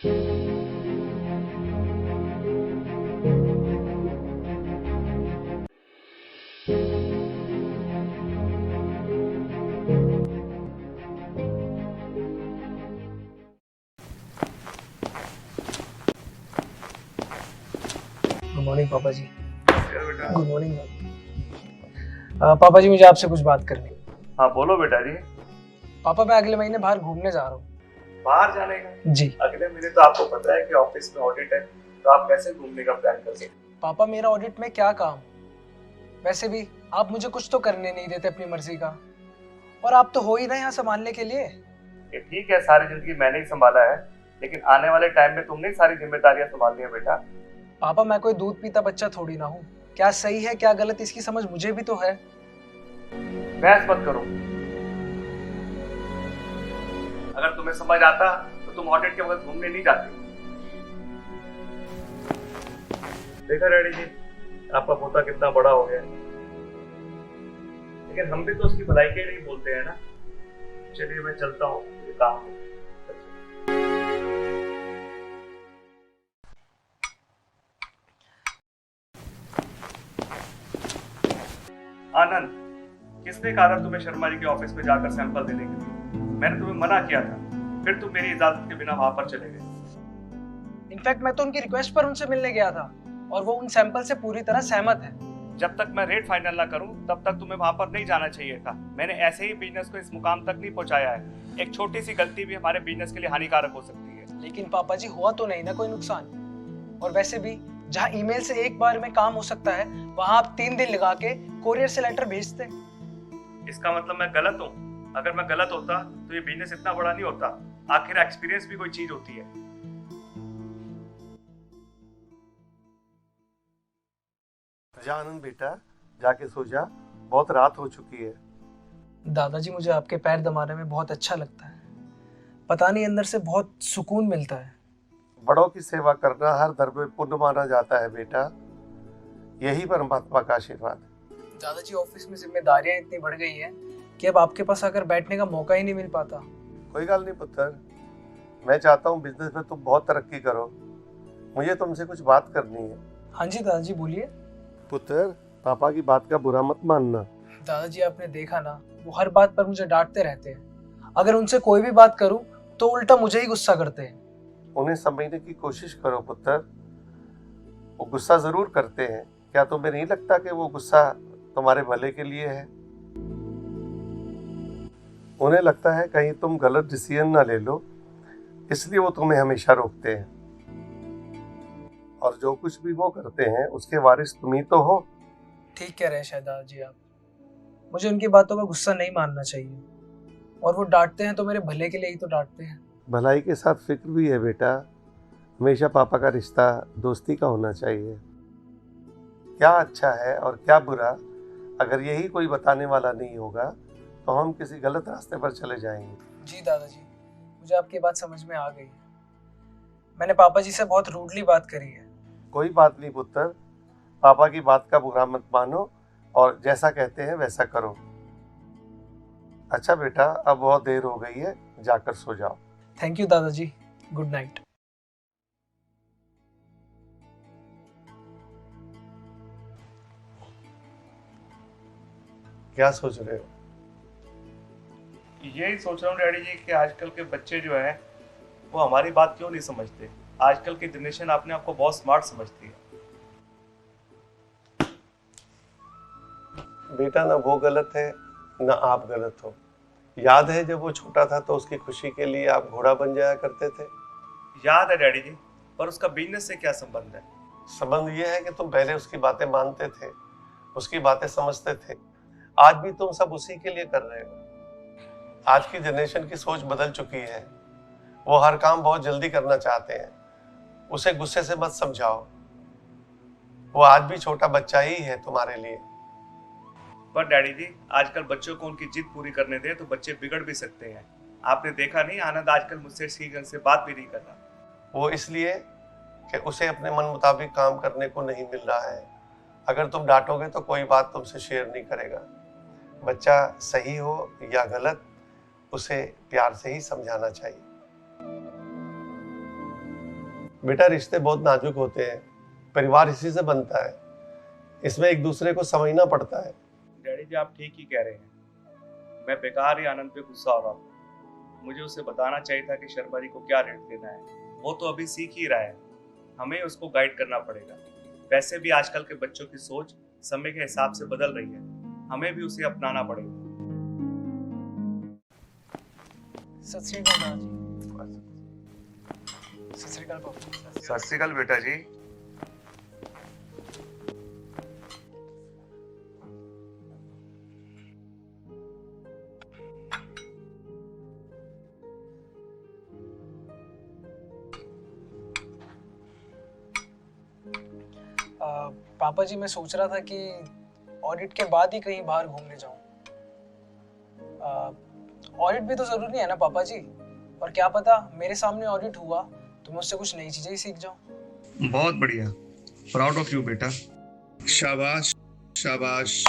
Good morning पापा जी। Good morning. पापा जी मुझे आपसे कुछ बात करनी है। हाँ बोलो बेटा जी। पापा मैं अगले महीने बाहर घूमने जा रहा हूँ। बाहर जाने का? जी। अगले महीने तो आपको पता है कि ऑफिस में ऑडिट है, तो आप कैसे घूमने का प्लान कर सकते? पापा मेरा ऑडिट में क्या काम, वैसे भी आप मुझे कुछ तो करने नहीं देते अपनी मर्जी का, और आप तो हो ही ना यहाँ संभालने के लिए। ये ठीक है, सारी जिंदगी मैंने ही संभाला है, लेकिन आने वाले टाइम में तुमने ही सारी जिम्मेदारियां संभालनी है बेटा। पापा मैं कोई दूध पीता बच्चा थोड़ी ना हूँ, क्या सही है क्या गलत इसकी समझ मुझे भी तो है। बहस मत करो, अगर तुम्हें समझ आता तो तुम ऑडिट के वक्त घूमने नहीं जाते। देखा डैडी जी, आपका पोता कितना बड़ा हो गया है, लेकिन हम भी तो उसकी भलाई के लिए ही बोलते हैं ना। चलिए मैं चलता हूँ, मुझे काम है। आनंद, किसने कहा था तुम्हें शर्मा जी के ऑफिस में जाकर सैंपल देने के लिए? मैंने तुम्हें मना किया था, फिर तुम मेरी इजाजत के बिना वहां पर चले गए। इनफैक्ट मैं तो उनकी रिक्वेस्ट पर उनसे मिलने गया था और वो उन सैंपल से पूरी तरह सहमत है। जब तक मैं रेट फाइनल ना करूं तब तक तुम्हें वहां पर नहीं जाना चाहिए था। मैंने ऐसे ही बिजनेस को इस मुकाम तक नहीं पहुंचाया है। एक छोटी सी गलती भी हमारे बिजनेस के लिए हानिकारक हो सकती है। लेकिन पापा जी हुआ तो नहीं ना कोई नुकसान, और वैसे भी जहाँ ईमेल से एक बार में काम हो सकता है वहां आप 3 दिन लगा के कोरियर से लेटर भेजते। इसका मतलब मैं गलत हूँ? अगर मैं गलत होता तो ये बिजनेस इतना बड़ा नहीं होता। आखिर एक्सपीरियंस भी कोई चीज होती है। जा आनंद बेटा, जाके सो जा, बहुत रात हो चुकी है। दादाजी मुझे आपके पैर दबाने में बहुत अच्छा लगता है, पता नहीं अंदर से बहुत सुकून मिलता है। बड़ों की सेवा करना हर धर्म में पुण्य माना जाता है बेटा, यही परमात्मा का आशीर्वाद है। दादाजी ऑफिस में जिम्मेदारियां इतनी बढ़ गई हैं कि अब आपके पास आकर बैठने का मौका ही नहीं मिल पाता। कोई गल नहीं पुत्र, मैं चाहता हूँ बिजनेस में तुम बहुत तरक्की करो। मुझे तुमसे कुछ बात करनी है। हाँ जी दादाजी बोलिए। पुत्र, पापा की बात का बुरा मत मानना। दादाजी आपने देखा ना, वो हर बात पर मुझे डांटते रहते हैं। अगर उनसे कोई भी बात करूं तो उल्टा मुझे ही गुस्सा करते हैं। उन्हें समझने की कोशिश करो पुत्र, वो गुस्सा जरूर करते हैं। क्या तुम्हें नहीं लगता कि वो गुस्सा तुम्हारे भले के लिए है? उन्हें लगता है कहीं तुम गलत डिसीजन ना ले लो, इसलिए वो तुम्हें हमेशा रोकते हैं। और जो कुछ भी वो करते हैं उसके वारिस तुम ही तो हो। ठीक कह रहे हैं शायद दादाजी आप, मुझे उनकी बातों का गुस्सा नहीं मानना चाहिए, और वो डांटते हैं तो मेरे भले के लिए ही तो डांटते हैं। भलाई के साथ फिक्र भी है बेटा। हमेशा पापा का रिश्ता दोस्ती का होना चाहिए। क्या अच्छा है और क्या बुरा, अगर यही कोई बताने वाला नहीं होगा तो हम किसी गलत रास्ते पर चले जाएंगे। जी दादाजी, मुझे आपकी बात समझ में आ गई। मैंने पापा जी से बहुत रूडली बात करी है। कोई बात नहीं पुत्र, पापा की बात का बुरा मत मानो और जैसा कहते हैं वैसा करो। अच्छा बेटा, अब बहुत देर हो गई है, जाकर सो जाओ। थैंक यू दादाजी, गुड नाइट। क्या सोच रहे हो? यही सोच रहा हूँ डैडी जी कि आजकल के बच्चे जो है वो हमारी बात क्यों नहीं समझते। आजकल की जनरेशन अपने आप को बहुत स्मार्ट समझती है। बेटा, ना वो गलत है ना आप गलत हो। याद है जब वो छोटा था तो उसकी खुशी के लिए आप घोड़ा बन जाया करते थे। याद है डैडी जी, पर उसका बिजनेस से क्या संबंध है? संबंध ये है कि तुम पहले उसकी बातें मानते थे, उसकी बातें समझते थे। आज भी तुम सब उसी के लिए कर रहे हो। आज की जनरेशन की सोच बदल चुकी है, वो हर काम बहुत जल्दी करना चाहते हैं। उसे गुस्से से मत समझाओ, वो आज भी छोटा बच्चा ही है तुम्हारे लिए। पर डैडी जी, आजकल बच्चों को उनकी जिद पूरी करने दे तो बच्चे बिगड़ भी सकते हैं। आपने देखा नहीं, आनंद आजकल मुझसे सही ढंग से बात भी नहीं कर रहा। वो इसलिए कि उसे अपने मन मुताबिक काम करने को नहीं मिल रहा है। अगर तुम डांटोगे तो कोई बात तुमसे शेयर नहीं करेगा। बच्चा सही हो या गलत, उसे प्यार से ही समझाना चाहिए। बेटा रिश्ते बहुत नाजुक होते हैं, परिवार इसी से बनता है, इसमें एक दूसरे को समझना पड़ता है। डैडी जी आप ठीक ही कह रहे हैं, मैं बेकार ही आनंद पे गुस्सा हो रहा हूँ। मुझे उसे बताना चाहिए था कि शर्मा जी को क्या रेट देना है। वो तो अभी सीख ही रहा है, हमें उसको गाइड करना पड़ेगा। वैसे भी आजकल के बच्चों की सोच समय के हिसाब से बदल रही है, हमें भी उसे अपनाना पड़ेगा। सत श्री अकाल दादाजी। सत श्री अकाल पापा। सत श्री अकाल बेटा जी। पापा जी मैं सोच रहा था कि ऑडिट के बाद ही कहीं बाहर घूमने जाऊं। ऑडिट भी तो जरूरी है ना पापा जी, और क्या पता मेरे सामने ऑडिट हुआ तो मैं उससे कुछ नई चीजें ही सीख जाऊं। बहुत बढ़िया, प्राउड ऑफ यू बेटा। शाबाश शाबाश।